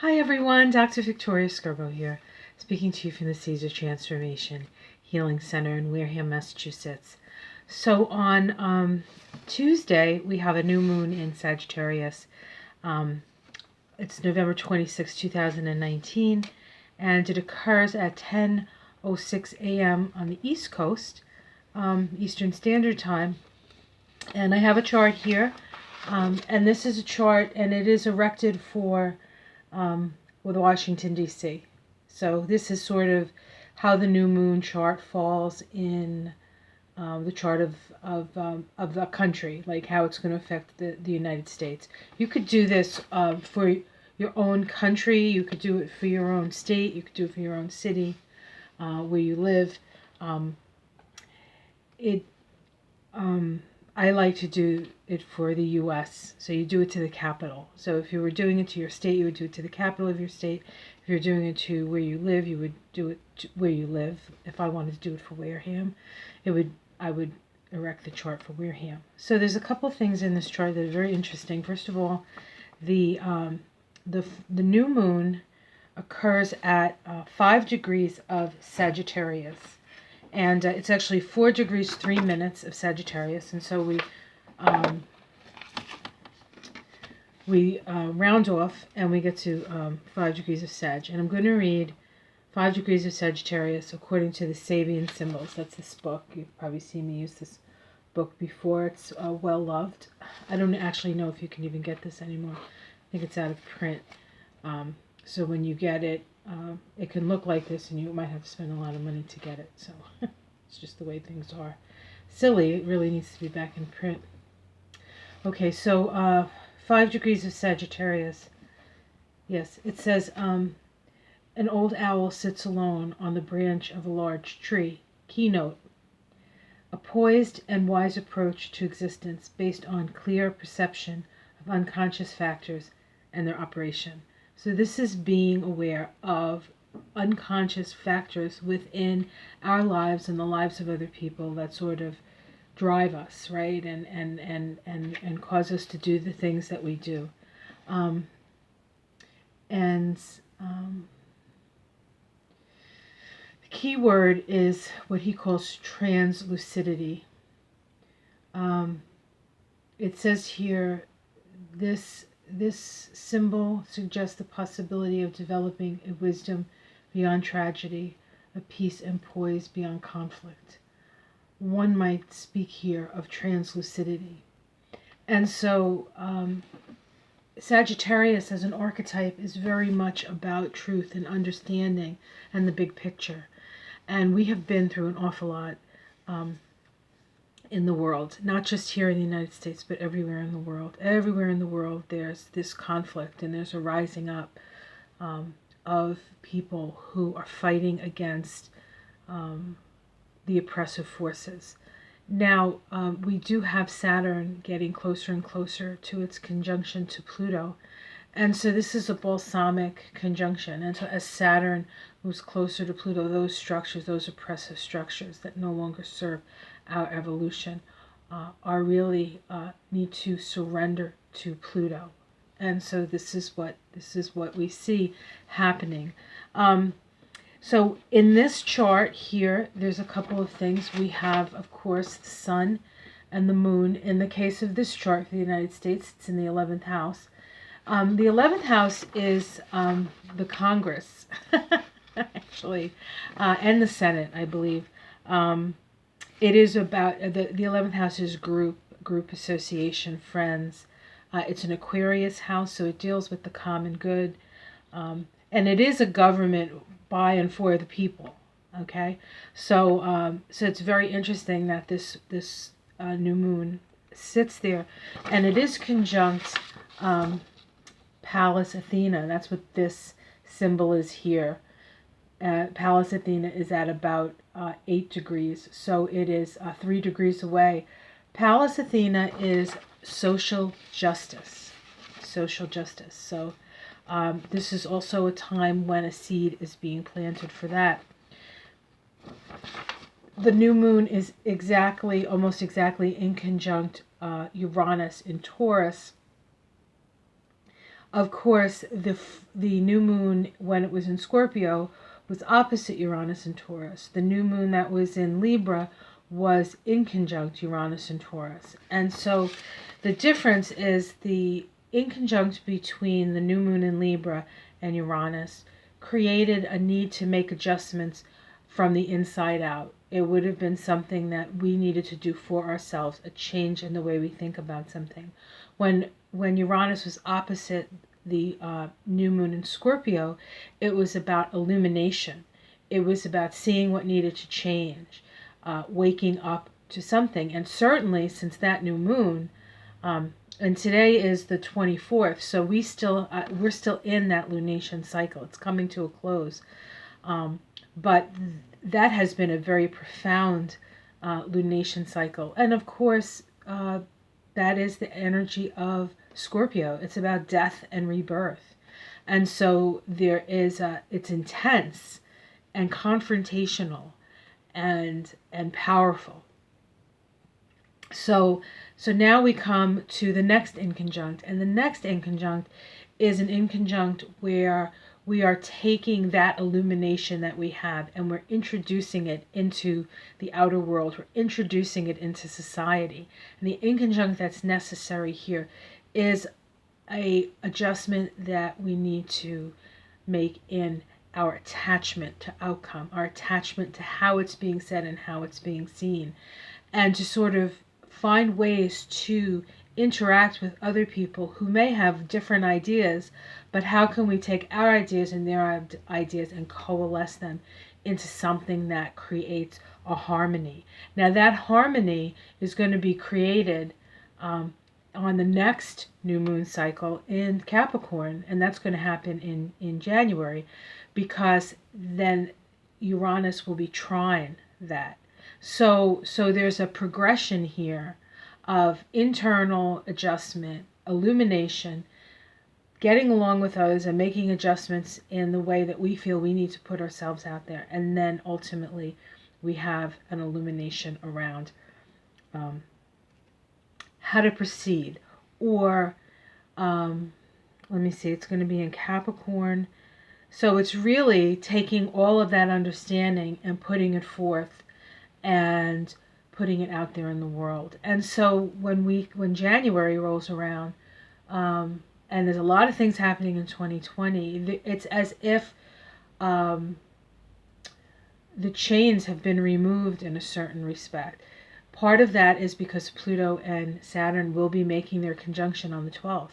Hi everyone, Dr. Victoria Skirbo here, speaking to you from the Caesar Transformation Healing Center in Wareham, Massachusetts. So on Tuesday, we have a new moon in Sagittarius. It's November 26, 2019, and it occurs at 10:06 a.m. on the East Coast, Eastern Standard Time. And I have a chart here, and this is a chart, and it is erected for with Washington, D.C. So this is sort of how the new moon chart falls in the chart of the country, like how it's going to affect the United States. You could do this for your own country. You could do it for your own state. You could do it for your own city, where you live. I like to do it for the U.S. So you do it to the capital. So if you were doing it to your state, you would do it to the capital of your state. If you're doing it to where you live, you would do it to where you live. If I wanted to do it for Wareham, I would erect the chart for Wareham. So there's a couple things in this chart that are very interesting. First of all, the new moon occurs at 5 degrees of Sagittarius. And it's actually 4 degrees 3 minutes of Sagittarius, and so we round off and we get to 5 degrees of Sag. And I'm going to read 5 degrees of Sagittarius according to the Sabian symbols. That's this book. You've probably seen me use this book before. It's well loved. I don't actually know if you can even get this anymore. I think it's out of print. So when you get it, it can look like this, and you might have to spend a lot of money to get it. So it's just the way things are. Silly. It really needs to be back in print. Okay, so 5 degrees of Sagittarius. Yes, it says, an old owl sits alone on the branch of a large tree. Keynote: a poised and wise approach to existence based on clear perception of unconscious factors and their operation. So this is being aware of unconscious factors within our lives and the lives of other people that sort of drive us, right? And cause us to do the things that we do. The key word is what he calls translucidity. It says here, this symbol suggests the possibility of developing a wisdom beyond tragedy, a peace and poise beyond conflict. One might speak here of translucidity. And so Sagittarius as an archetype is very much about truth and understanding and the big picture. And we have been through an awful lot in the world, not just here in the United States, but everywhere in the world. Everywhere in the world there's this conflict, and there's a rising up of people who are fighting against the oppressive forces. Now, we do have Saturn getting closer and closer to its conjunction to Pluto. And so this is a balsamic conjunction. And so as Saturn moves closer to Pluto, those structures, those oppressive structures that no longer serve our evolution, are really need to surrender to Pluto. And so this is what we see happening. So in this chart here, there's a couple of things. We have, of course, the sun and the moon. In the case of this chart for the United States, it's in the 11th house. The 11th house is the Congress, actually, and the Senate, I believe. It is about, the 11th house is group association, friends. It's an Aquarius house, so it deals with the common good. And it is a government by and for the people, okay? So it's very interesting that this new moon sits there, and it is conjunct Pallas Athena. That's what this symbol is here. Pallas Athena is at about 8 degrees, so it is 3 degrees away. Pallas Athena is social justice. Social justice. So this is also a time when a seed is being planted for that. The new moon is almost exactly in conjunct Uranus in Taurus. Of course, the new moon, when it was in Scorpio, was opposite Uranus and Taurus. The new moon that was in Libra was in conjunct Uranus and Taurus. And so the difference is the inconjunct between the new moon in Libra and Uranus created a need to make adjustments from the inside out. It would have been something that we needed to do for ourselves, a change in the way we think about something. When Uranus was opposite the new moon in Scorpio, it was about illumination. It was about seeing what needed to change, waking up to something. And certainly since that new moon, and today is the 24th, so we're still in that lunation cycle. It's coming to a close. But that has been a very profound lunation cycle. And of course, that is the energy of Scorpio. It's about death and rebirth. And so it's intense and confrontational and powerful. So now we come to the next inconjunct, and the next inconjunct is an inconjunct where we are taking that illumination that we have and we're introducing it into the outer world. We're introducing it into society. And the inconjunct that's necessary here is a adjustment that we need to make in our attachment to outcome, our attachment to how it's being said and how it's being seen, and to sort of find ways to interact with other people who may have different ideas, but how can we take our ideas and their ideas and coalesce them into something that creates a harmony. Now that harmony is going to be created on the next new moon cycle in Capricorn, and that's going to happen in January, because then Uranus will be trine that. So there's a progression here of internal adjustment, illumination, getting along with others and making adjustments in the way that we feel we need to put ourselves out there. And then ultimately we have an illumination around how to proceed. Or, let me see, it's going to be in Capricorn. So it's really taking all of that understanding and putting it forth and putting it out there in the world. And so when January rolls around, and there's a lot of things happening in 2020, it's as if the chains have been removed in a certain respect. Part of that is because Pluto and Saturn will be making their conjunction on the 12th.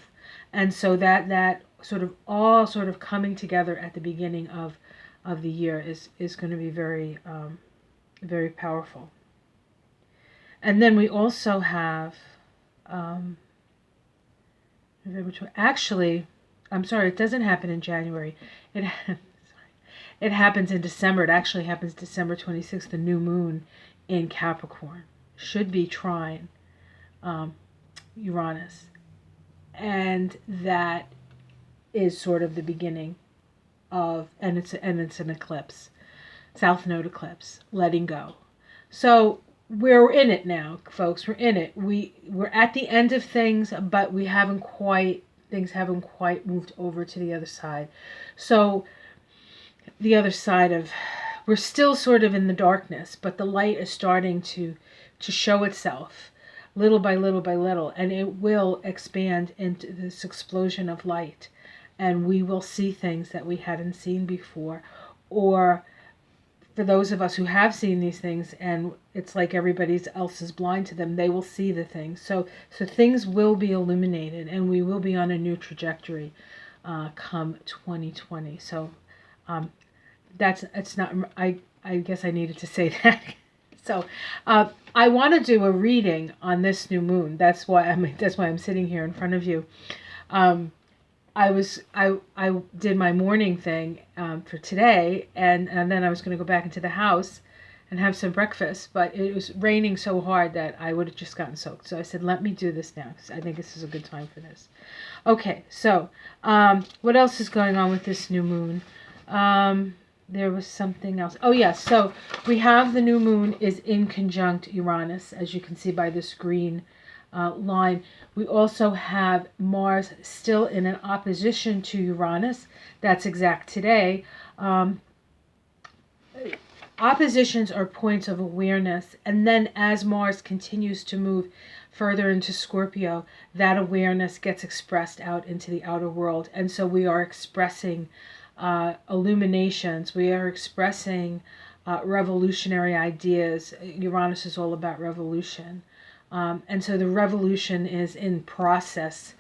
And so that sort of all sort of coming together at the beginning of the year is going to be very, very powerful. And then we also have, actually, I'm sorry, it doesn't happen in January. It happens in December. It actually happens December 26th, the new moon in Capricorn. Should be trine Uranus. And that is sort of the beginning of, and it's an eclipse, South Node eclipse, letting go. So we're in it now, folks. We're in it. We're at the end of things, but things haven't quite moved over to the other side. So the other side of, we're still sort of in the darkness, but the light is starting to show itself little by little by little, and it will expand into this explosion of light, and we will see things that we hadn't seen before. Or for those of us who have seen these things and it's like everybody else is blind to them, they will see the things. So things will be illuminated, and we will be on a new trajectory come 2020. So it's not, I guess I needed to say that. So I want to do a reading on this new moon. That's why I'm sitting here in front of you. I did my morning thing for today, and then I was going to go back into the house and have some breakfast, but it was raining so hard that I would have just gotten soaked. So I said, let me do this now, because I think this is a good time for this. Okay, so what else is going on with this new moon? There was something else. Oh, yes. So we have the new moon is in conjunct Uranus, as you can see by this green line. We also have Mars still in an opposition to Uranus. That's exact today. Oppositions are points of awareness, and then as Mars continues to move further into Scorpio, that awareness gets expressed out into the outer world. And so we are expressing illuminations, we are expressing revolutionary ideas. Uranus is all about revolution. And so the revolution is in process.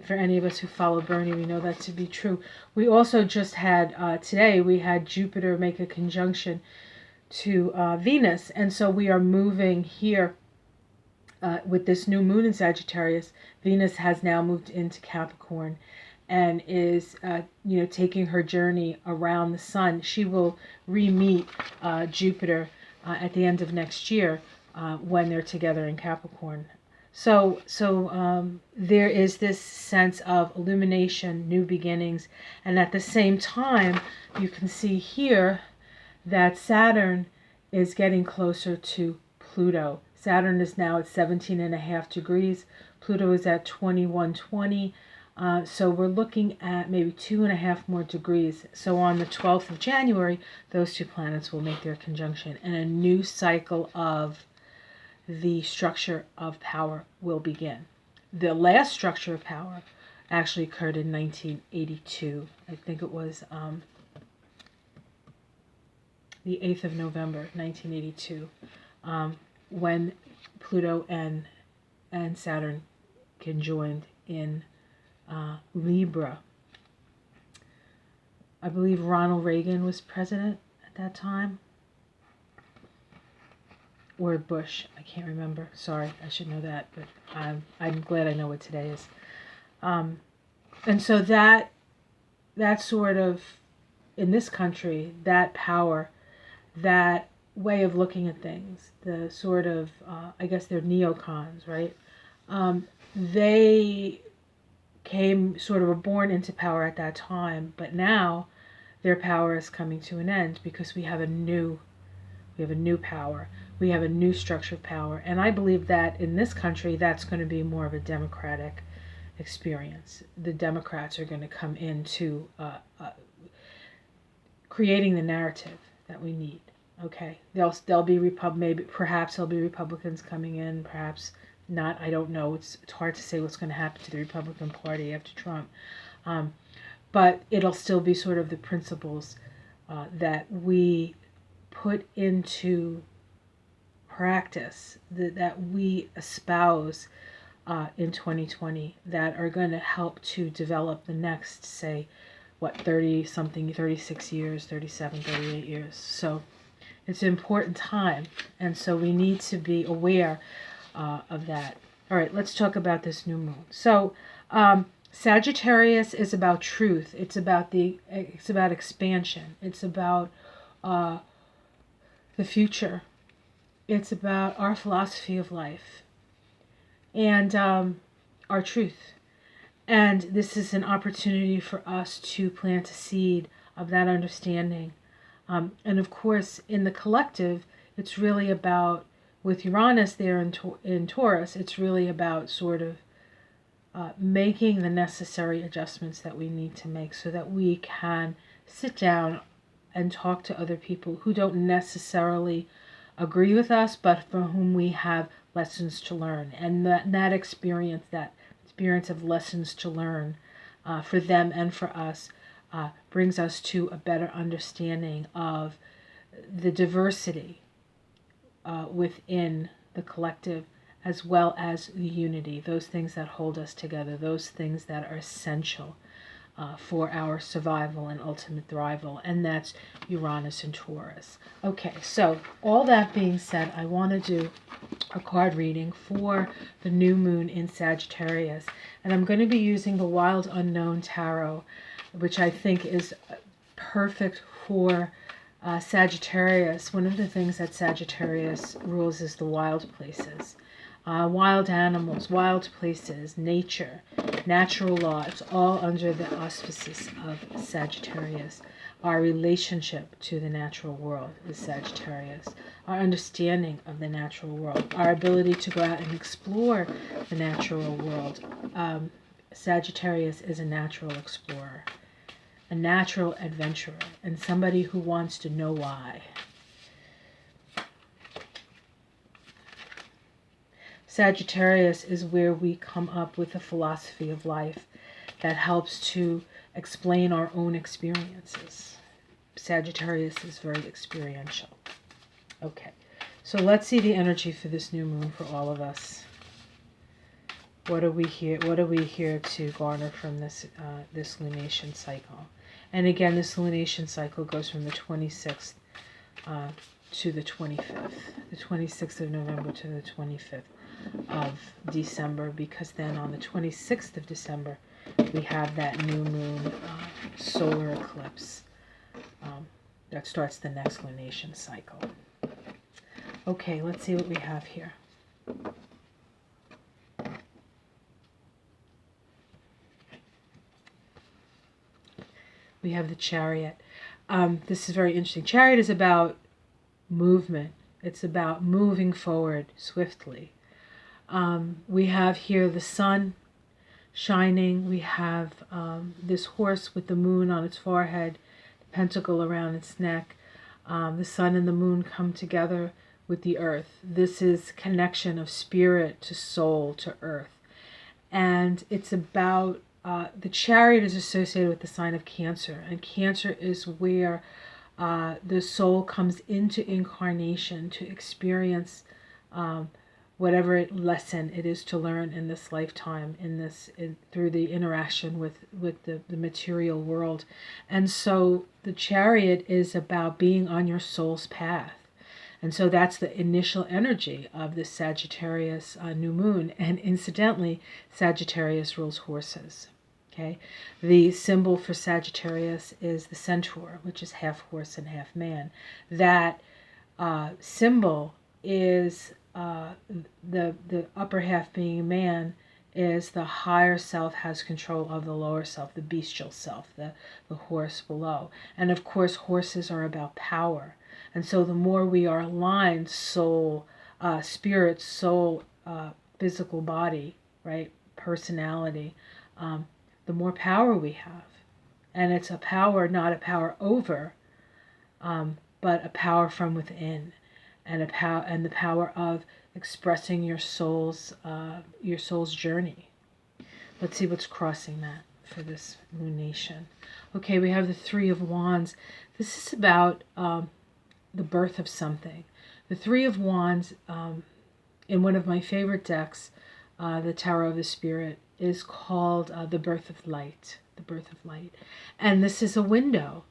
For any of us who follow Bernie, we know that to be true. We also just had, today, we had Jupiter make a conjunction to Venus. And so we are moving here with this new moon in Sagittarius. Venus has now moved into Capricorn and is, taking her journey around the sun. She will re-meet Jupiter at the end of next year when they're together in Capricorn. So there is this sense of illumination, new beginnings, and at the same time, you can see here that Saturn is getting closer to Pluto. Saturn is now at 17.5 degrees. Pluto is at 2120. So we're looking at maybe 2.5 more degrees. So on the 12th of January, those two planets will make their conjunction, and a new cycle of the structure of power will begin. The last structure of power actually occurred in 1982. I think it was the 8th of November, 1982, when Pluto and Saturn conjoined in Libra. I believe Ronald Reagan was president at that time. Or Bush, I can't remember. Sorry, I should know that, but I'm glad I know what today is. And so that sort of, in this country, that power, that way of looking at things, the sort of, I guess they're neocons, right? They were born into power at that time, but now their power is coming to an end because we have a new power. We have a new structure of power. And I believe that in this country, that's going to be more of a democratic experience. The Democrats are going to come into creating the narrative that we need. Okay, they'll be perhaps there'll be Republicans coming in, perhaps not. I don't know. It's hard to say what's going to happen to the Republican Party after Trump, but it'll still be sort of the principles that we put into practice, that we espouse in 2020, that are going to help to develop the next, say, 36 years, 37, 38 years. So it's an important time, and so we need to be aware of that. All right, let's talk about this new moon. So Sagittarius is about truth. It's about expansion. It's about the future. It's about our philosophy of life and our truth. And this is an opportunity for us to plant a seed of that understanding. And of course, in the collective, it's really about, with Uranus there in Taurus, it's really about sort of making the necessary adjustments that we need to make so that we can sit down and talk to other people who don't necessarily agree with us, but for whom we have lessons to learn. And that experience of lessons to learn for them and for us brings us to a better understanding of the diversity within the collective, as well as the unity, those things that hold us together, those things that are essential for our survival and ultimate thrival, and that's Uranus and Taurus. Okay, so all that being said, I want to do a card reading for the new moon in Sagittarius, and I'm going to be using the Wild Unknown Tarot, which I think is perfect for Sagittarius. One of the things that Sagittarius rules is the wild places. Wild animals, wild places, nature natural law. It's all under the auspices of Sagittarius. Our relationship to the natural world is Sagittarius. Our understanding of the natural world, our ability to go out and explore the natural world. Sagittarius is a natural explorer, a natural adventurer, and somebody who wants to know why. Sagittarius is where we come up with a philosophy of life that helps to explain our own experiences. Sagittarius is very experiential. Okay, so let's see the energy for this new moon for all of us. What are we here? What are we here to garner from this this lunation cycle? And again, this lunation cycle goes from the 26th to the 25th, the 26th of November to the 25th of December, because then on the 26th of December we have that new moon solar eclipse that starts the next lunation cycle. Okay, let's see what we have here. We have the Chariot. This is very interesting. Chariot is about movement. It's about moving forward swiftly. We have here the sun shining. We have this horse with the moon on its forehead, the pentacle around its neck. The sun and the moon come together with the earth. This is connection of spirit to soul to earth. And it's about, the Chariot is associated with the sign of Cancer. And Cancer is where the soul comes into incarnation to experience whatever lesson it is to learn in this lifetime, through the interaction with the material world. And so the Chariot is about being on your soul's path. And so that's the initial energy of the Sagittarius new moon. And incidentally, Sagittarius rules horses. Okay, the symbol for Sagittarius is the centaur, which is half horse and half man. That symbol is the upper half being man, is the higher self has control of the lower self, the bestial self, the horse below. And of course, horses are about power. And so the more we are aligned, soul, spirit, soul, physical body, right, personality, the more power we have. And it's a power, not a power over, but a power from within, and the power of expressing your soul's journey. Let's see what's crossing that for this lunation. Okay, we have the Three of Wands. This is about the birth of something. The Three of Wands, in one of my favorite decks, the Tarot of the Spirit, is called the Birth of Light. The Birth of Light. And this is a window.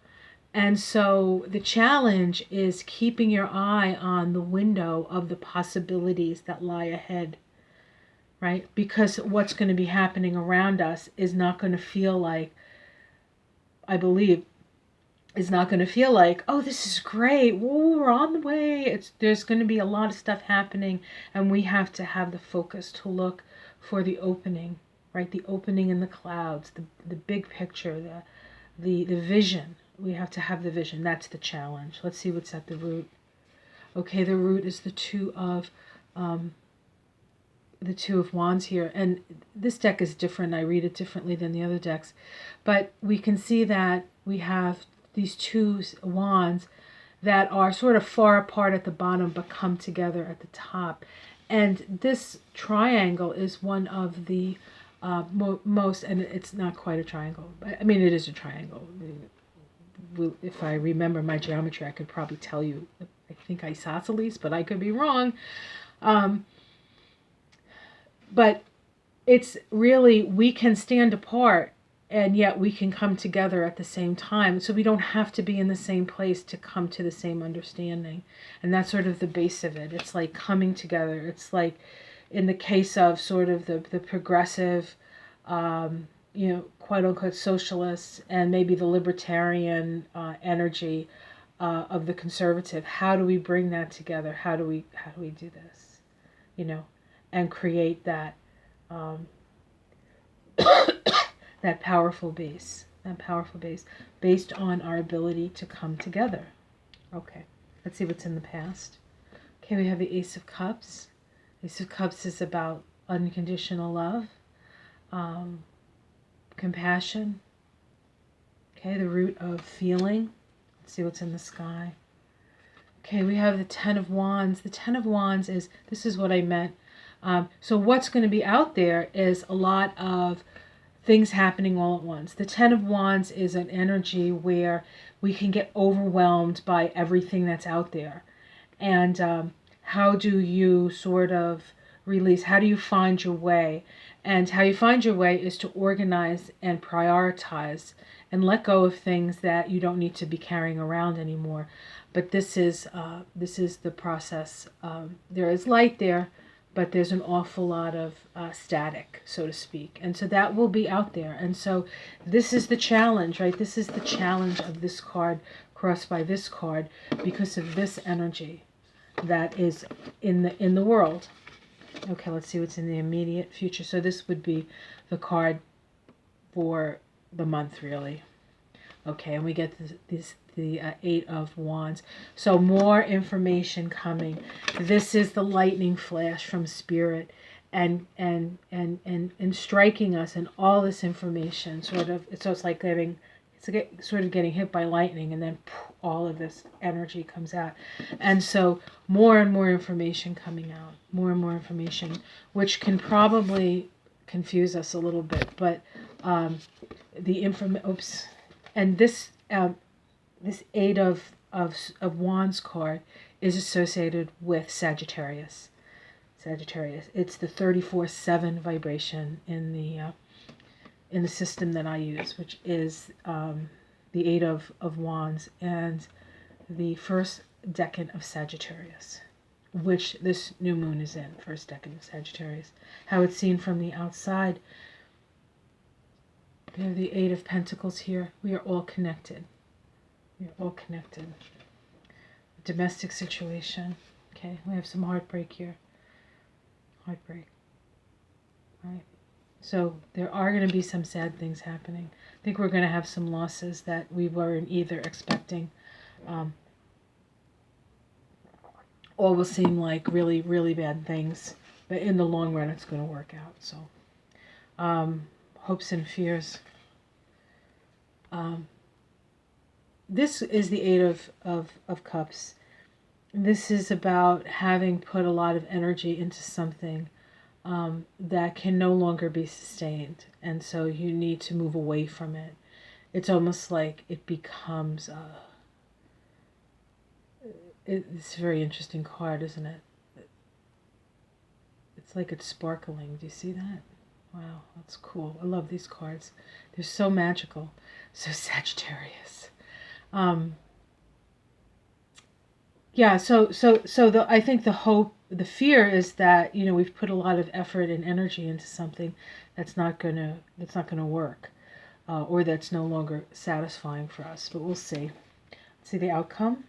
And so the challenge is keeping your eye on the window of the possibilities that lie ahead, right? Because what's going to be happening around us is not going to feel like, I believe, is not going to feel like, oh, this is great, whoa, we're on the way. There's going to be a lot of stuff happening, and we have to have the focus to look for the opening, right? The opening in the clouds, the big picture, the vision. We have to have the vision. That's the challenge. Let's see what's at the root. Okay, the root is the Two of Wands here. And this deck is different. I read it differently than the other decks. But we can see that we have these two wands that are sort of far apart at the bottom but come together at the top. And this triangle is one of the most, and it's not quite a triangle. I mean, it is a triangle. If I remember my geometry, I could probably tell you, I think isosceles, but I could be wrong. But it's really, we can stand apart and yet we can come together at the same time. So we don't have to be in the same place to come to the same understanding. And that's sort of the base of it. It's like coming together. It's like in the case of sort of the progressive, quote unquote socialists, and maybe the libertarian energy of the conservative. How do we bring that together? How do we do this? And create that that powerful base, based on our ability to come together. Okay, let's see what's in the past. Okay, we have the Ace of Cups. Ace of Cups is about unconditional love, compassion. Okay, the root of feeling. Let's see what's in the sky. Okay, we have the Ten of Wands. The Ten of Wands is, this is what I meant. So what's going to be out there is a lot of things happening all at once. The Ten of Wands is an energy where we can get overwhelmed by everything that's out there. And how do you sort of release? How do you find your way? And how you find your way is to organize and prioritize and let go of things that you don't need to be carrying around anymore. But this is the process. There is light there, but there's an awful lot of static, so to speak. And so that will be out there. And so this is the challenge, right? This is the challenge of this card crossed by this card because of this energy that is in the world. Okay, let's see what's in the immediate future. So this would be the card for the month, really. Okay, and we get the Eight of Wands. So more information coming. This is the lightning flash from Spirit, and striking us, and all this information sort of. So it's like sort of getting hit by lightning, and then all of this energy comes out. And so more and more information coming out, more and more information, which can probably confuse us a little bit. But and this Eight of Wands card is associated with Sagittarius. It's the 34/7 vibration in the system that I use, which is the Eight of Wands and the first decan of Sagittarius, which this new moon is in, first decan of Sagittarius. How it's seen from the outside. We have the Eight of Pentacles here. We are all connected. We are all connected. Domestic situation. Okay, we have some heartbreak here. Heartbreak. Right. So there are going to be some sad things happening. I think we're going to have some losses that we weren't either expecting. All will seem like really, really bad things. But in the long run, it's going to work out. So, hopes and fears. This is the Eight of Cups. This is about having put a lot of energy into something that can no longer be sustained. And so you need to move away from it. It's almost like it becomes... it's a very interesting card, isn't it? It's like it's sparkling. Do you see that? Wow, that's cool. I love these cards. They're so magical. So Sagittarius. Yeah, so I think the fear is that, we've put a lot of effort and energy into something that's not gonna work, or that's no longer satisfying for us. But we'll see. Let's see the outcome.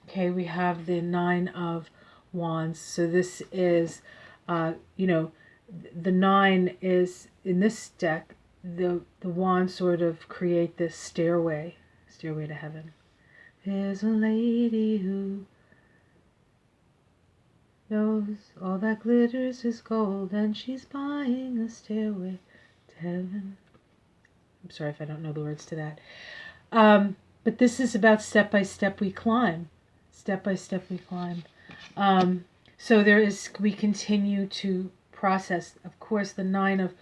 Okay, we have the Nine of Wands. So this is, the nine is in this deck. The wands sort of create this stairway to heaven. There's a lady who knows all that glitters is gold, and she's buying a stairway to heaven. I'm sorry if I don't know the words to that. But this is about step by step we climb. Step by step we climb. So we continue to process. Of course, the Nine of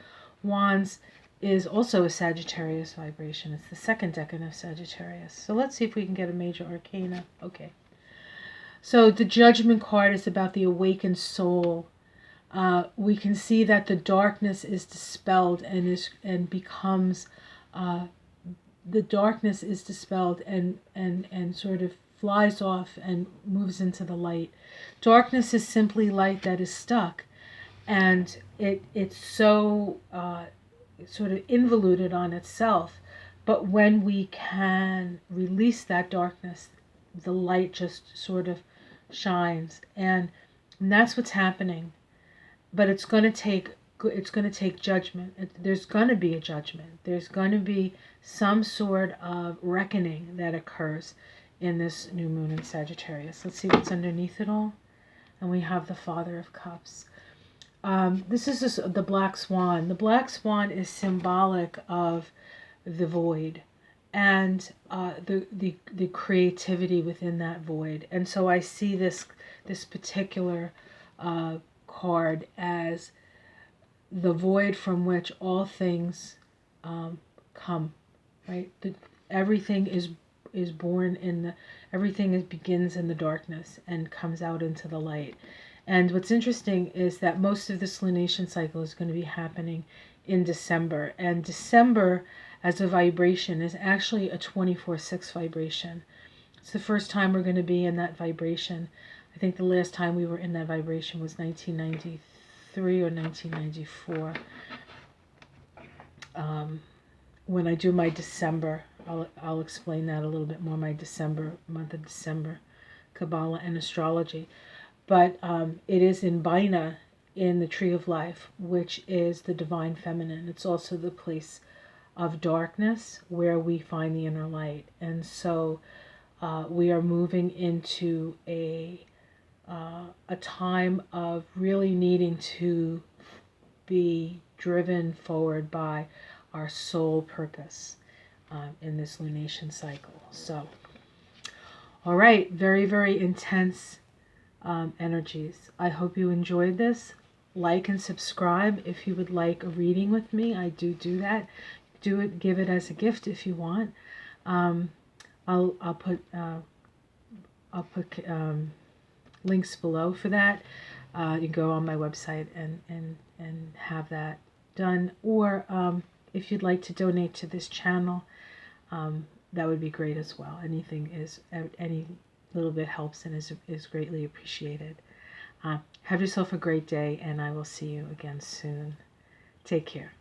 Wands is also a Sagittarius vibration. It's the second decan of Sagittarius. So let's see if we can get a major arcana. Okay. So the Judgment card is about the awakened soul. We can see that the darkness is dispelled and becomes the darkness is dispelled and sort of flies off and moves into the light. Darkness is simply light that is stuck, and it's so sort of involuted on itself. But when we can release that darkness, the light just sort of shines, and that's what's happening. But it's going to take it's going to take judgment. There's going to be a judgment. There's going to be some sort of reckoning that occurs in this new moon in Sagittarius. Let's see what's underneath it all. And we have the Father of Cups. This is the Black Swan. The Black Swan is symbolic of the void and the creativity within that void. And so I see this particular card as the void from which all things come, right? Everything is born in the, everything begins in the darkness and comes out into the light. And what's interesting is that most of this lunation cycle is going to be happening in December. And December as a vibration is actually a 24/6 vibration. It's the first time we're going to be in that vibration. I think the last time we were in that vibration was 1993 or 1994. When I do my December, I'll explain that a little bit more, my December, month of December, Kabbalah and astrology. But it is in Bina, in the Tree of Life, which is the divine feminine. It's also the place of darkness where we find the inner light. And so we are moving into a time of really needing to be driven forward by our soul purpose in this lunation cycle. So, all right, very, very intense energies. I hope you enjoyed this. Like and subscribe if you would like a reading with me. I do that. Do it, give it as a gift if you want. I'll put links below for that. You can go on my website and have that done. Or if you'd like to donate to this channel, that would be great as well. Any little bit helps and is greatly appreciated. Have yourself a great day, and I will see you again soon. Take care.